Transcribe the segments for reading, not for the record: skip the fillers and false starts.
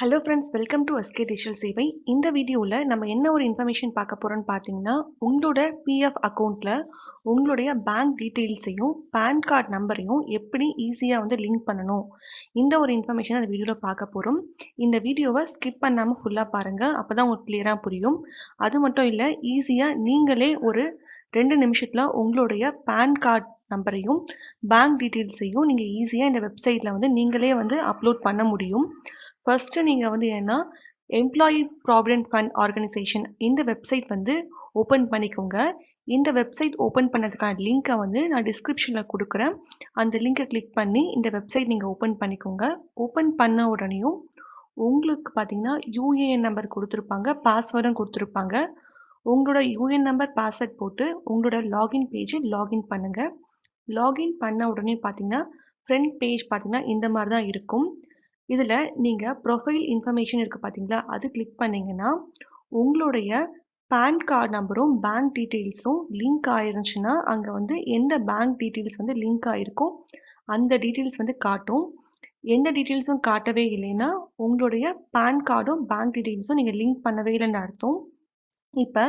Hello friends, welcome to SK digital சேவை. இந்த வீடியோவில் நம்ம என்ன ஒரு இன்ஃபர்மேஷன் பார்க்க போகிறோம்னு பார்த்தீங்கன்னா, உங்களோட பிஎஃப் அக்கௌண்ட்டில் உங்களுடைய பேங்க் டீட்டெயில்ஸையும் பேன் கார்டு நம்பரையும் எப்படி ஈஸியாக லிங்க் பண்ணணும், இந்த ஒரு இன்ஃபர்மேஷன் அந்த வீடியோவில் பார்க்க போகிறோம். இந்த வீடியோவை ஸ்கிப் பண்ணாமல் ஃபுல்லாக பாருங்கள், அப்போ தான் உங்களுக்கு கிளியராக புரியும். அது மட்டும் இல்லை, ஈஸியாக நீங்களே ஒரு 2 நிமிஷத்தில் உங்களுடைய பேன் கார்டு நம்பரையும் பேங்க் டீட்டெயில்ஸையும் நீங்கள் ஈஸியாக இந்த வெப்சைட்டில் நீங்களே அப்லோட் பண்ண முடியும். ஃபர்ஸ்ட்டு நீங்கள் ஏன்னா எம்ப்ளாயி ப்ராவிடென்ட் ஃபண்ட் ஆர்கனைசேஷன் இந்த வெப்சைட் ஓப்பன் பண்ணிக்கோங்க. இந்த வெப்சைட் ஓப்பன் பண்ணதுக்கான லிங்க்கை நான் டிஸ்கிரிப்ஷனில் கொடுக்குறேன். அந்த லிங்கை கிளிக் பண்ணி இந்த வெப்சைட் நீங்கள் ஓப்பன் பண்ணிக்கோங்க. ஓப்பன் பண்ண உடனேயும் உங்களுக்கு பார்த்தீங்கன்னா யூஏஎன் நம்பர் கொடுத்துருப்பாங்க, பாஸ்வேர்டும் கொடுத்துருப்பாங்க. உங்களோட யூஏஎன் நம்பர் பாஸ்வேர்ட் போட்டு உங்களோட லாகின் பேஜை லாகின் பண்ணுங்கள். லாகின் பண்ண உடனே பார்த்தீங்கன்னா ஃப்ரண்ட் பேஜ் பார்த்தீங்கன்னா இந்த மாதிரி தான் இருக்கும். இதில் நீங்கள் ப்ரொஃபைல் இன்ஃபர்மேஷன் இருக்குது பார்த்தீங்களா, அது கிளிக் பண்ணிங்கன்னா உங்களுடைய பேன் கார்டு நம்பரும் பேங்க் டீட்டெயில்ஸும் லிங்க் ஆயிருந்துச்சுன்னா அங்கே எந்த பேங்க் டீட்டெயில்ஸ் லிங்க் ஆகிருக்கோ அந்த டீட்டெயில்ஸ் காட்டும். எந்த டீட்டெயில்ஸும் காட்டவே இல்லைன்னா உங்களுடைய பேன் கார்டும் பேங்க் டீட்டெயில்ஸும் நீங்கள் லிங்க் பண்ணவே இல்லைன்னு அர்த்தம். இப்போ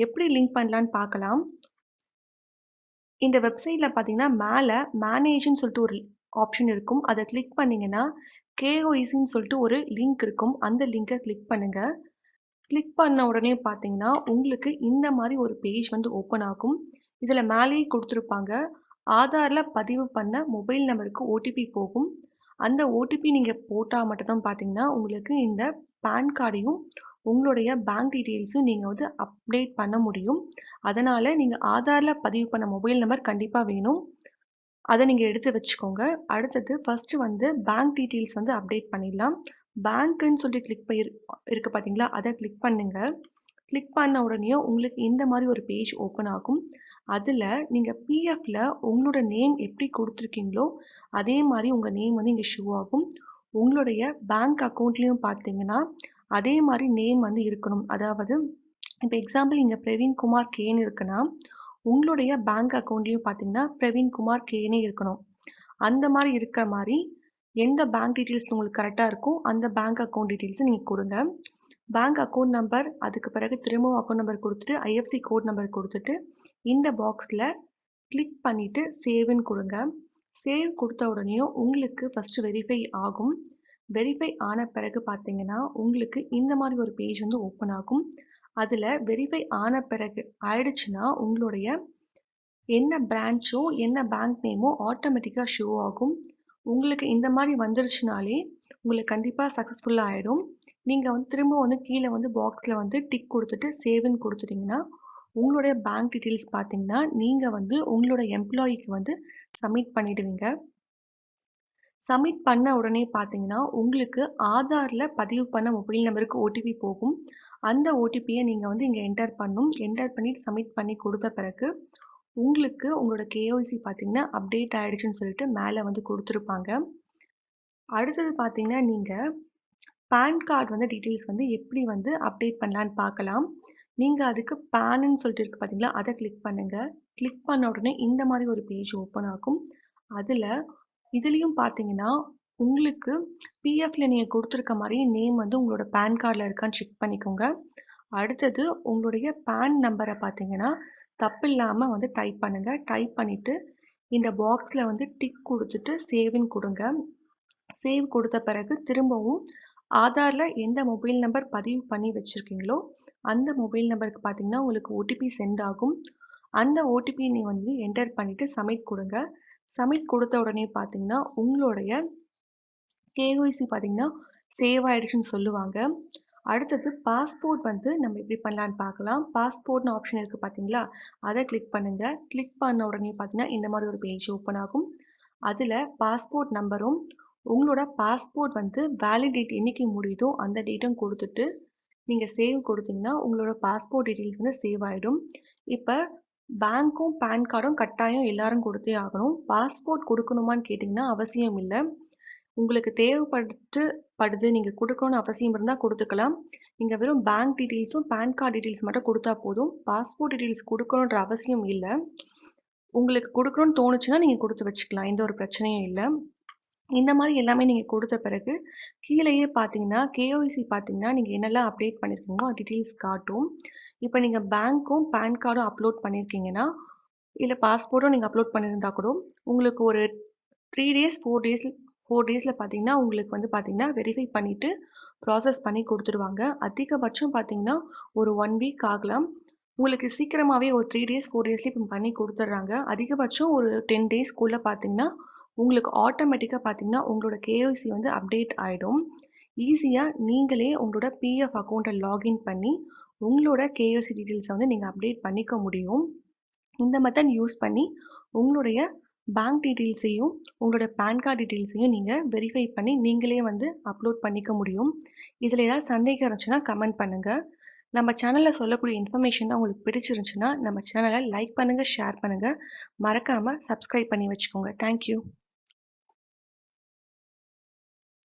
எப்படி லிங்க் பண்ணலான்னு பார்க்கலாம். இந்த வெப்சைட்டில் பார்த்தீங்கன்னா மேலே மேனேஜ்னு சொல்லிட்டு ஒரு ஆப்ஷன் இருக்கும். அதை கிளிக் பண்ணிங்கன்னா கேஒய்சின்னு சொல்லிட்டு ஒரு லிங்க் இருக்கும். அந்த லிங்கை கிளிக் பண்ணுங்கள். கிளிக் பண்ண உடனே பார்த்தீங்கன்னா உங்களுக்கு இந்த மாதிரி ஒரு பேஜ் ஓப்பன் ஆகும். இதில் மேலேயே கொடுத்துருப்பாங்க, ஆதாரில் பதிவு பண்ண மொபைல் நம்பருக்கு ஓடிபி போகும். அந்த ஓடிபி நீங்கள் போட்டால் மட்டும்தான் பார்த்தீங்கன்னா உங்களுக்கு இந்த பேன் கார்டையும் உங்களுடைய பேங்க் டீட்டெயில்ஸும் நீங்கள் அப்டேட் பண்ண முடியும். அதனால் நீங்கள் ஆதாரில் பதிவு பண்ண மொபைல் நம்பர் கண்டிப்பாக வேணும். அதை நீங்கள் எடுத்து வச்சுக்கோங்க. அடுத்தது ஃபஸ்ட்டு பேங்க் டீட்டெயில்ஸ் அப்டேட் பண்ணிடலாம். பேங்க்குன்னு சொல்லி கிளிக் இருக்குது பார்த்தீங்களா, அதை கிளிக் பண்ணுங்கள். கிளிக் பண்ண உடனே உங்களுக்கு இந்த மாதிரி ஒரு பேஜ் ஓப்பன் ஆகும். அதில் நீங்கள் பிஎஃப்பில் உங்களோட நேம் எப்படி கொடுத்துருக்கீங்களோ அதே மாதிரி உங்கள் நேம் இங்கே ஷோ ஆகும். உங்களுடைய பேங்க் அக்கௌண்ட்லேயும் பார்த்தீங்கன்னா அதே மாதிரி நேம் இருக்கணும். அதாவது இப்போ எக்ஸாம்பிள் இங்கே பிரவீன் குமார் கேன்னு இருக்குன்னா உங்களுடைய பேங்க் அக்கௌண்ட்லேயும் பார்த்தீங்கன்னா பிரவீன் குமார் கேனே இருக்கணும். அந்த மாதிரி இருக்கிற மாதிரி எந்த பேங்க் டீட்டெயில்ஸ் உங்களுக்கு கரெக்டாக இருக்கோ அந்த பேங்க் அக்கௌண்ட் டீட்டெயில்ஸை நீங்கள் கொடுங்க. பேங்க் அக்கௌண்ட் நம்பர், அதுக்கு பிறகு திரும்பவும் அக்கௌண்ட் நம்பர் கொடுத்துட்டு ஐஎஃப்சி கோட் நம்பர் கொடுத்துட்டு இந்த பாக்ஸில் கிளிக் பண்ணிவிட்டு சேவ்னு கொடுங்க. சேவ் கொடுத்த உடனேயும் உங்களுக்கு ஃபஸ்ட்டு வெரிஃபை ஆகும். வெரிஃபை ஆன பிறகு பார்த்தீங்கன்னா உங்களுக்கு இந்த மாதிரி ஒரு பேஜ் ஓப்பன் ஆகும். அதில் வெரிஃபை ஆன பிறகு ஆயிடுச்சுன்னா உங்களுடைய என்ன பிரான்ச்சோ என்ன பேங்க் நேமோ ஆட்டோமேட்டிக்காக ஷோ ஆகும். உங்களுக்கு இந்த மாதிரி வந்துருச்சுனாலே உங்களுக்கு கண்டிப்பாக சக்ஸஸ்ஃபுல்லாக ஆகிடும். நீங்கள் திரும்ப கீழே பாக்ஸில் டிக் கொடுத்துட்டு சேவ்னு கொடுத்துட்டிங்கன்னா உங்களுடைய பேங்க் டீட்டெயில்ஸ் பார்த்தீங்கன்னா நீங்கள் உங்களோட எம்ப்ளாயிக்கு சப்மிட் பண்ணிவிடுவீங்க. சப்மிட் பண்ண உடனே பார்த்தீங்கன்னா உங்களுக்கு ஆதாரில் பதிவு பண்ண மொபைல் நம்பருக்கு ஓடிபி போகும். அந்த ஓடிபியை நீங்கள் இங்கே என்டர் பண்ணணும். என்டர் பண்ணிவிட்டு சப்மிட் பண்ணி கொடுத்த பிறகு உங்களுக்கு உங்களோட கேஒய்சி பார்த்தீங்கன்னா அப்டேட் ஆகிடுச்சுன்னு சொல்லிட்டு மேலே கொடுத்துருப்பாங்க. அடுத்தது பார்த்தீங்கன்னா நீங்கள் பேன் கார்டு டீட்டெயில்ஸ் எப்படி அப்டேட் பண்ணலான்னு பார்க்கலாம். நீங்கள் அதுக்கு பேனுன்னு சொல்லிட்டு இருக்குது பார்த்தீங்களா, அதை கிளிக் பண்ணுங்கள். கிளிக் பண்ண உடனே இந்த மாதிரி ஒரு பேஜ் ஓப்பன் ஆகும். அதில் இதுலேயும் பார்த்தீங்கன்னா உங்களுக்கு பிஎஃப்ல நீங்கள் கொடுத்துருக்க மாதிரி நேம் உங்களோட பேன் கார்டில் இருக்கான்னு செக் பண்ணிக்கோங்க. அடுத்தது உங்களுடைய பேன் நம்பரை பார்த்தீங்கன்னா தப்பு இல்லாமல் டைப் பண்ணுங்கள். டைப் பண்ணிவிட்டு இந்த பாக்ஸில் டிக் கொடுத்துட்டு சேவ்னு கொடுங்க. சேவ் கொடுத்த பிறகு திரும்பவும் ஆதாரில் எந்த மொபைல் நம்பர் பதிவு பண்ணி வச்சுருக்கீங்களோ அந்த மொபைல் நம்பருக்கு பார்த்தீங்கன்னா உங்களுக்கு ஓடிபி சென்ட் ஆகும். அந்த ஓடிபி நீங்கள் என்டர் பண்ணிவிட்டு சப்மிட் கொடுங்க. சப்மிட் கொடுத்த உடனே பார்த்தீங்கன்னா உங்களுடைய கேஒய்சி பார்த்தீங்கன்னா சேவ் ஆகிடுச்சுன்னு சொல்லுவாங்க. அடுத்தது பாஸ்போர்ட் நம்ம எப்படி பண்ணலான்னு பார்க்கலாம். பாஸ்போர்ட்னு ஆப்ஷன் இருக்குது பார்த்தீங்களா, அதை கிளிக் பண்ணுங்கள். கிளிக் பண்ண உடனே பார்த்தீங்கன்னா இந்த மாதிரி ஒரு பேஜ் ஓப்பன் ஆகும். அதில் பாஸ்போர்ட் நம்பரும் உங்களோட பாஸ்போர்ட் வேலிடேட் என்றைக்கு முடியுதோ அந்த டேட்டும் கொடுத்துட்டு நீங்கள் சேவ் கொடுத்தீங்கன்னா உங்களோட பாஸ்போர்ட் டீட்டெயில்ஸ் சேவ் ஆகிடும். இப்போ பேங்க்கும் பேன் கார்டும் கட்டாயம் எல்லாரும் கொடுத்தே ஆகணும். பாஸ்போர்ட் கொடுக்கணுமான்னு கேட்டிங்கன்னா அவசியம் இல்லை. உங்களுக்கு தேவைப்படுது நீங்கள் கொடுக்கணும்னு அவசியம் இருந்தால் கொடுத்துக்கலாம். நீங்கள் வெறும் பேங்க் டீட்டெயில்ஸும் பேன் கார்டு டீட்டெயில்ஸ் மட்டும் கொடுத்தா போதும். பாஸ்போர்ட் டீட்டெயில்ஸ் கொடுக்கணுன்ற அவசியம் இல்லை. உங்களுக்கு கொடுக்கணும்னு தோணுச்சுன்னா நீங்கள் கொடுத்து வச்சுக்கலாம், எந்த ஒரு பிரச்சனையும் இல்லை. இந்த மாரி எல்லாமே நீங்க குடுத்த பிறகு, கீழயே பார்த்தீங்கன்னா, கேஒய்சி பார்த்தீங்கன்னா, நீங்க என்னலாம் அப்டேட் பண்ணியிருக்கீங்களோ, டீட்டெயில்ஸ் காட்டும். இப்ப நீங்க பேங்க்கும், பான் கார்டும் அப்லோட் பண்ணியிருக்கீங்கன்னா, இல்ல பாஸ்போர்ட்டும் நீங்க அப்லோட் பண்ணியிருந்தா கூட, உங்களுக்கு ஒரு 3 டேஸ், 4 டேஸ்ல பார்த்தீங்கன்னா, உங்களுக்கு வந்து பார்த்தீங்கன்னா, வெரிஃபை பண்ணிட்டு, ப்ராசஸ் பண்ணி குடுத்துருவாங்க. அதிகபட்சம் பார்த்தீங்கன்னா, ஒரு 1 வீக் ஆகலாம். உங்களுக்கு சீக்கிரமாவே ஒரு 3 டேஸ், 4 டேஸ்லயே இப்ப பண்ணி குடுத்துடுறாங்க. அதிகபட்சம் ஒரு 10 டேஸ்க்குள்ள பார்த்தீங்கன்னா, உங்களுக்கு ஆட்டோமேட்டிக்கா பார்த்தீங்கன்னா, உங்களோட கேஒய்சி வந்து அப்டேட் ஆயிடும். ஈஸியா நீங்களே உங்களோட பிஎஃப் அக்கவுண்ட்ட லாகின் பண்ணி, உங்களோட கேஒய்சி டீட்டெயில்ஸ வந்து நீங்க அப்டேட் பண்ணிக்க முடியும். இந்த மெத்தட் யூஸ் பண்ணி உங்களுடைய பேங்க் டீட்டெயில்ஸையும், உங்களோட பான் கார்ட் டீட்டெயில்ஸையும் நீங்க வெரிஃபை பண்ணி நீங்களே வந்து அப்லோட் பண்ணிக்க முடியும். இதில ஏதாவது சந்தேகம் இருந்துச்சுன்னா கமெண்ட் பண்ணுங்க. நம்ம சேனல்ல சொல்லக்கூடிய இன்ஃபர்மேஷன்லாம் உங்களுக்கு பிடிச்சிருந்துச்சுன்னா, நம்ம சேனல லைக் பண்ணுங்க, ஷேர் பண்ணுங்க. மறக்காம சப்ஸ்கிரைப் பண்ணி வச்சுக்கோங்க. Thank you.